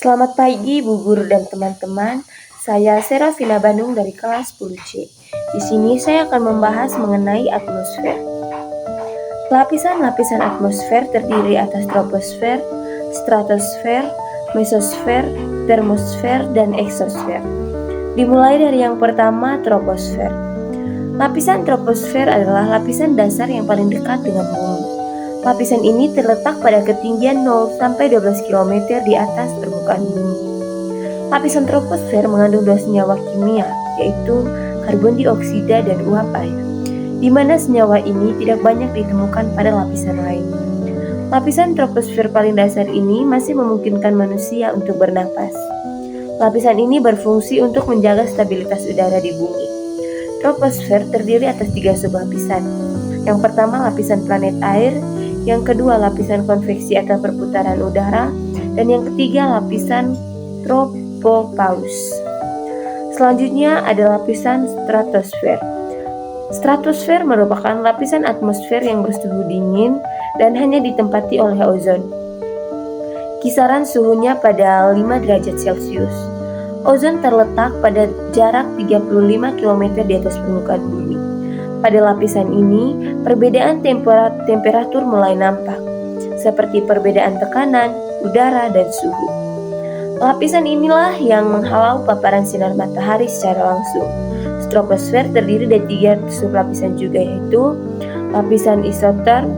Selamat pagi Bu Guru dan teman-teman. Saya Serafina Bandung dari kelas 10C. Di sini saya akan membahas mengenai atmosfer. Lapisan-lapisan atmosfer terdiri atas troposfer, stratosfer, mesosfer, termosfer, dan eksosfer. Dimulai dari yang pertama, troposfer. Lapisan troposfer adalah lapisan dasar yang paling dekat dengan bumi. Lapisan ini terletak pada ketinggian 0 sampai 12 km di atas permukaan bumi. Lapisan troposfer mengandung 2 senyawa kimia, yaitu karbon dioksida dan uap air, di mana senyawa ini tidak banyak ditemukan pada lapisan lain. Lapisan troposfer paling dasar ini masih memungkinkan manusia untuk bernapas. Lapisan ini berfungsi untuk menjaga stabilitas udara di bumi. Troposfer terdiri atas 3 sublapisan. Yang pertama, lapisan planet air, yang kedua lapisan konveksi atau perputaran udara, dan yang ketiga lapisan tropopause. Selanjutnya ada lapisan stratosfer. Stratosfer merupakan lapisan atmosfer yang bersuhu dingin dan hanya ditempati oleh ozon. Kisaran suhunya pada 5 derajat Celcius. Ozon terletak pada jarak 35 km di atas permukaan bumi. Pada lapisan ini, perbedaan temperatur mulai nampak, seperti perbedaan tekanan, udara, dan suhu. Lapisan inilah yang menghalau paparan sinar matahari secara langsung. Troposfer terdiri dari 3 sublapisan juga, yaitu lapisan isoterm,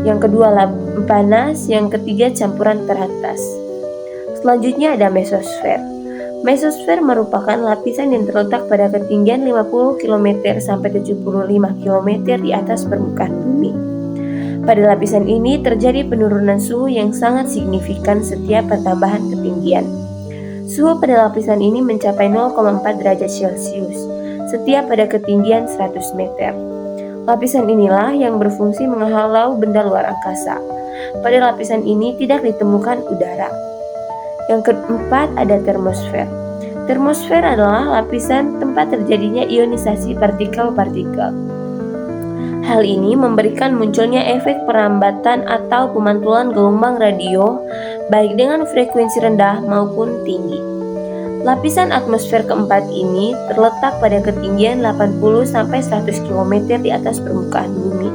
yang kedua panas, yang ketiga campuran teratas. Selanjutnya ada mesosfer. Mesosfer merupakan lapisan yang terletak pada ketinggian 50 km sampai 75 km di atas permukaan bumi. Pada lapisan ini terjadi penurunan suhu yang sangat signifikan setiap pertambahan ketinggian. Suhu pada lapisan ini mencapai 0,4 derajat Celcius setiap pada ketinggian 100 meter. Lapisan inilah yang berfungsi menghalau benda luar angkasa. Pada lapisan ini tidak ditemukan udara. Yang keempat ada termosfer. Termosfer adalah lapisan tempat terjadinya ionisasi partikel-partikel. Hal ini memberikan munculnya efek perambatan atau pemantulan gelombang radio baik dengan frekuensi rendah maupun tinggi. Lapisan atmosfer keempat ini terletak pada ketinggian 80 sampai 100 km di atas permukaan bumi.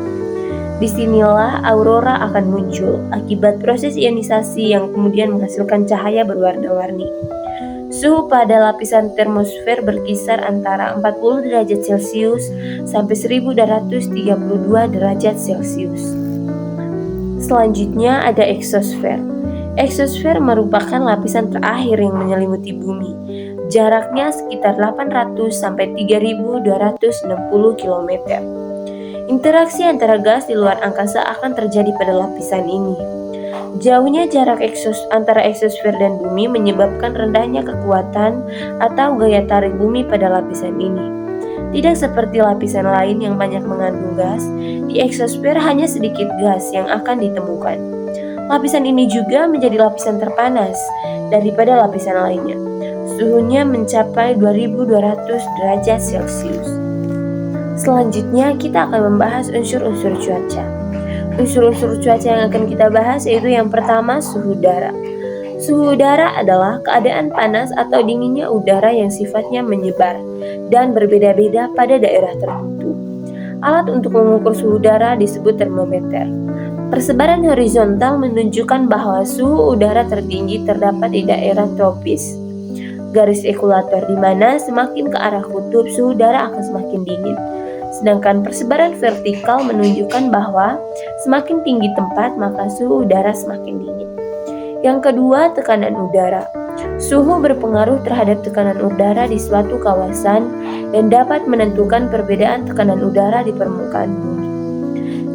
Disinilah aurora akan muncul akibat proses ionisasi yang kemudian menghasilkan cahaya berwarna-warni. Suhu pada lapisan termosfer berkisar antara 40 derajat Celcius sampai 1232 derajat Celcius. Selanjutnya ada eksosfer. Eksosfer merupakan lapisan terakhir yang menyelimuti bumi. Jaraknya sekitar 800 sampai 3260 km. Interaksi antara gas di luar angkasa akan terjadi pada lapisan ini. Jauhnya jarak antara eksosfer dan bumi menyebabkan rendahnya kekuatan atau gaya tarik bumi pada lapisan ini. Tidak seperti lapisan lain yang banyak mengandung gas, di eksosfer hanya sedikit gas yang akan ditemukan. Lapisan ini juga menjadi lapisan terpanas daripada lapisan lainnya. Suhunya mencapai 2200 derajat Celcius. Selanjutnya kita akan membahas unsur-unsur cuaca. Unsur-unsur cuaca yang akan kita bahas yaitu yang pertama, suhu udara. Suhu udara adalah keadaan panas atau dinginnya udara yang sifatnya menyebar dan berbeda-beda pada daerah tertentu. Alat untuk mengukur suhu udara disebut termometer. Persebaran horizontal menunjukkan bahwa suhu udara tertinggi terdapat di daerah tropis. Garis ekuator di mana semakin ke arah kutub suhu udara akan semakin dingin. Sedangkan persebaran vertikal menunjukkan bahwa semakin tinggi tempat maka suhu udara semakin dingin. Yang kedua, tekanan udara. Suhu berpengaruh terhadap tekanan udara di suatu kawasan dan dapat menentukan perbedaan tekanan udara di permukaan bumi.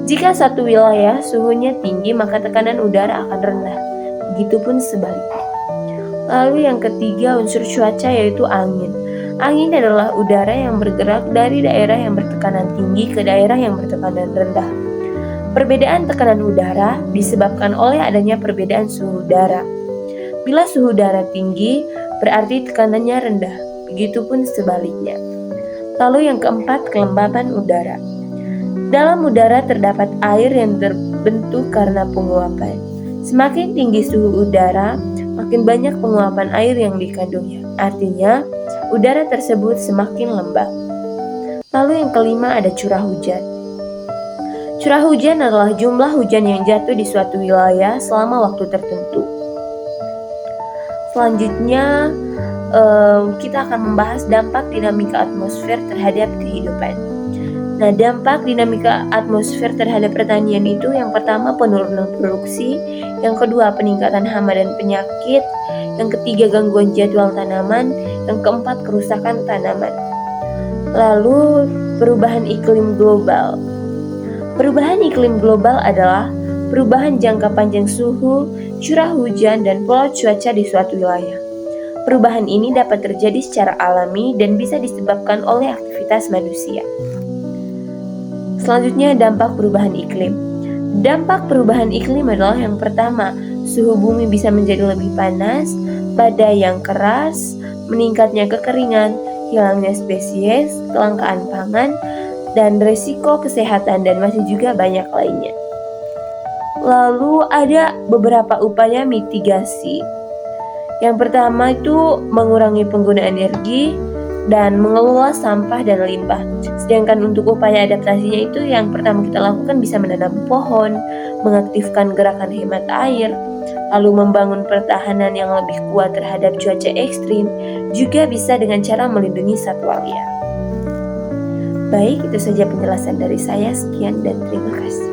Jika satu wilayah suhunya tinggi maka tekanan udara akan rendah, begitupun sebaliknya. Lalu yang ketiga, unsur cuaca yaitu angin. Angin adalah udara yang bergerak dari daerah yang bertekanan tinggi ke daerah yang bertekanan rendah. Perbedaan tekanan udara disebabkan oleh adanya perbedaan suhu udara. Bila suhu udara tinggi, berarti tekanannya rendah, begitupun sebaliknya. Lalu yang keempat, kelembapan udara. Dalam udara terdapat air yang terbentuk karena penguapan. Semakin tinggi suhu udara, makin banyak penguapan air yang dikandungnya. Artinya, udara tersebut semakin lembab. Lalu yang kelima ada curah hujan. Curah hujan adalah jumlah hujan yang jatuh di suatu wilayah selama waktu tertentu. Selanjutnya, kita akan membahas dampak dinamika atmosfer terhadap kehidupan. Nah, dampak dinamika atmosfer terhadap pertanian itu yang pertama penurunan produksi, yang kedua peningkatan hama dan penyakit, yang ketiga gangguan jadwal tanaman, yang keempat kerusakan tanaman. Lalu perubahan iklim global. Perubahan iklim global adalah perubahan jangka panjang suhu, curah hujan, dan pola cuaca di suatu wilayah. Perubahan ini dapat terjadi secara alami dan bisa disebabkan oleh aktivitas manusia. Selanjutnya, dampak perubahan iklim. Dampak perubahan iklim adalah yang pertama, suhu bumi bisa menjadi lebih panas, badai yang keras, meningkatnya kekeringan, hilangnya spesies, kelangkaan pangan, dan risiko kesehatan, dan masih juga banyak lainnya. Lalu ada beberapa upaya mitigasi. Yang pertama itu mengurangi penggunaan energi dan mengelola sampah dan limbah. Sedangkan untuk upaya adaptasinya itu yang pertama kita lakukan bisa menanam pohon, mengaktifkan gerakan hemat air, lalu membangun pertahanan yang lebih kuat terhadap cuaca ekstrim, juga bisa dengan cara melindungi satwa liar. Baik, itu saja penjelasan dari saya. Sekian dan terima kasih.